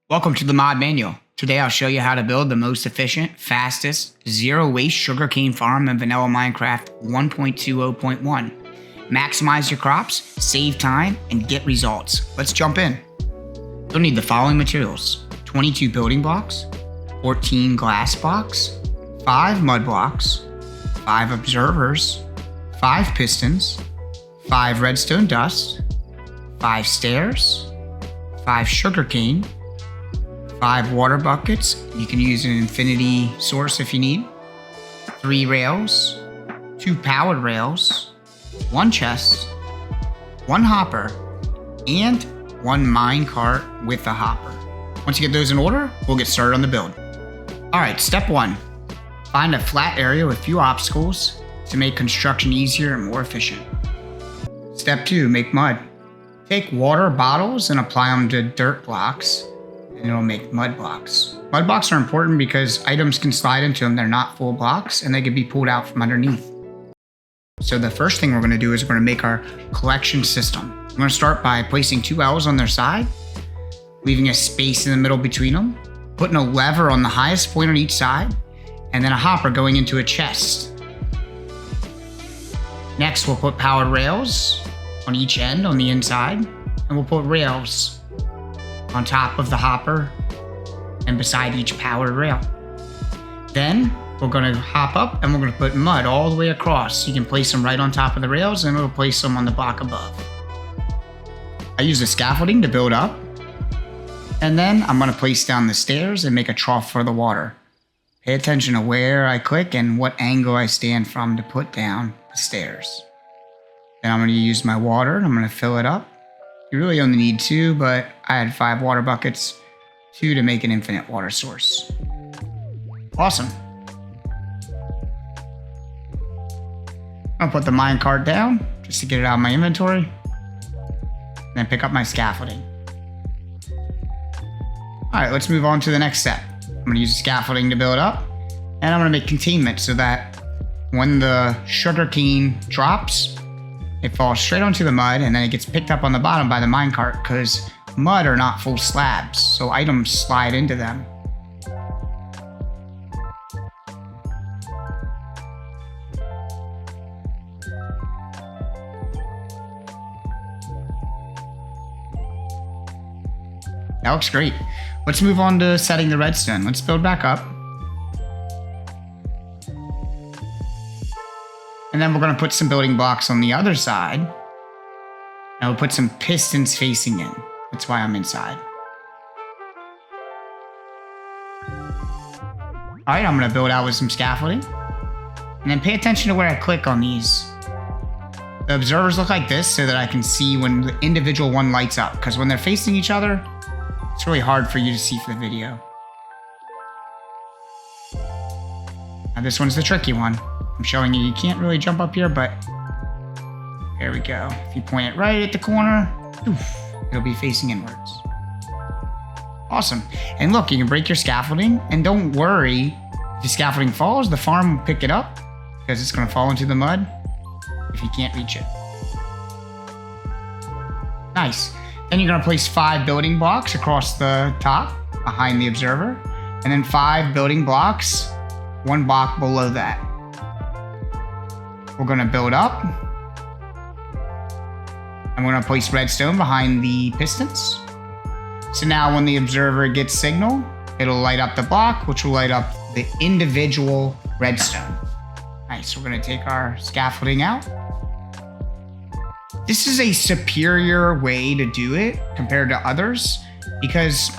Welcome to the mod manual. Today I'll show you how to build the most efficient, fastest, zero waste sugarcane farm in vanilla Minecraft 1.20.1. Maximize your crops, save time, and get results. Let's jump in. You'll need the following materials: 22 building blocks, 14 glass blocks, 5 mud blocks, 5 observers, 5 pistons, 5 redstone dust, 5 stairs, 5 sugarcane, 5 water buckets. You can use an infinity source if you need. 3 rails, 2 powered rails, 1 chest, 1 hopper, and 1 mine cart with a hopper. Once you get those in order, we'll get started on the build. Alright, step 1. Find a flat area with few obstacles to make construction easier and more efficient. Step 2. Make mud. Take water bottles and apply them to dirt blocks, and it'll make mud blocks. Mud blocks are important because items can slide into them. They're not full blocks and they can be pulled out from underneath. So the first thing we're going to do is we're going to make our collection system. I'm going to start by placing 2 L's on their side, leaving a space in the middle between them, putting a lever on the highest point on each side, and then a hopper going into a chest. Next, we'll put powered rails on each end on the inside, and we'll put rails on top of the hopper and beside each powered rail. Then we're going to hop up and we're going to put mud all the way across. You can place them right on top of the rails and it'll place them on the block above. I use the scaffolding to build up, and then I'm going to place down the stairs and make a trough for the water. Pay attention to where I click and what angle I stand from to put down the stairs. Then I'm going to use my water and I'm going to fill it up. You really only need 2, but I had 5 water buckets, 2 to make an infinite water source. Awesome. I'll put the mine cart down just to get it out of my inventory. Then pick up my scaffolding. Alright, let's move on to the next step. I'm going to use the scaffolding to build up, and I'm going to make containment so that when the sugarcane drops, it falls straight onto the mud and then it gets picked up on the bottom by the minecart, because mud are not full slabs, so items slide into them. That looks great. Let's move on to setting the redstone. Let's build back up. And then we're going to put some building blocks on the other side. And we'll put some pistons facing in. That's why I'm inside. Alright, I'm going to build out with some scaffolding. And then pay attention to where I click on these. The observers look like this so that I can see when the individual one lights up. Because when they're facing each other, it's really hard for you to see for the video. Now this one's the tricky one. I'm showing you can't really jump up here, but there we go. If you point it right at the corner, it'll be facing inwards. Awesome. And look, you can break your scaffolding, and don't worry, if the scaffolding falls, the farm will pick it up because it's going to fall into the mud if you can't reach it. Nice. Then you're going to place 5 building blocks across the top behind the observer, and then 5 building blocks 1 block below that. We're going to build up. I'm going to place redstone behind the pistons. So now when the observer gets signal, it'll light up the block, which will light up the individual redstone. Nice. We're going to take our scaffolding out. This is a superior way to do it compared to others, because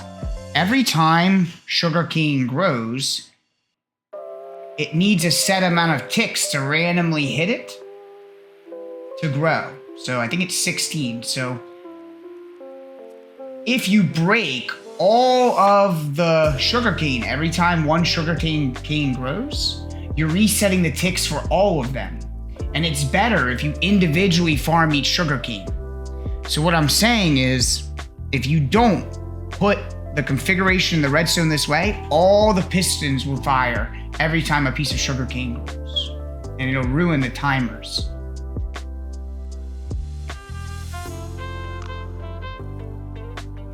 every time sugarcane grows, it needs a set amount of ticks to randomly hit it to grow. So I think it's 16. So if you break all of the sugarcane every time one sugarcane grows, you're resetting the ticks for all of them. And it's better if you individually farm each sugarcane. So what I'm saying is, if you don't put the configuration of the redstone this way, all the pistons will fire every time a piece of sugarcane grows, and it'll ruin the timers.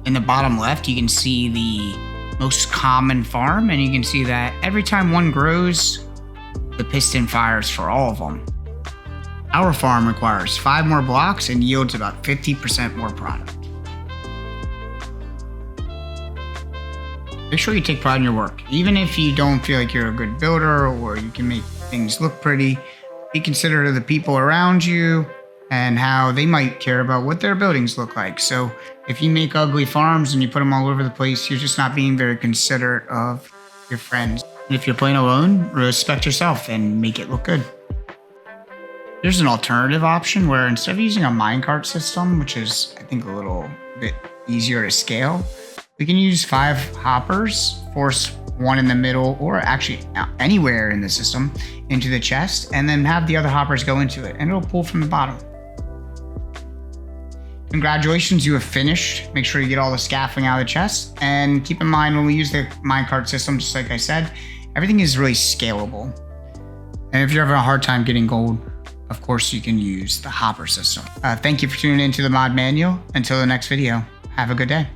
In the bottom left, you can see the most common farm, and you can see that every time one grows, the piston fires for all of them. Our farm requires 5 more blocks and yields about 50% more product. Make sure you take pride in your work. Even if you don't feel like you're a good builder or you can make things look pretty, be considerate of the people around you and how they might care about what their buildings look like. So if you make ugly farms and you put them all over the place, you're just not being very considerate of your friends. And if you're playing alone, respect yourself and make it look good. There's an alternative option where instead of using a minecart system, which is I think a little bit easier to scale, we can use 5 hoppers, force one in the middle or actually anywhere in the system into the chest, and then have the other hoppers go into it and it'll pull from the bottom. Congratulations, you have finished. Make sure you get all the scaffolding out of the chest, and keep in mind when we use the minecart system, just like I said, everything is really scalable. And if you're having a hard time getting gold, of course you can use the hopper system. Thank you for tuning into the mod manual. Until the next video, have a good day.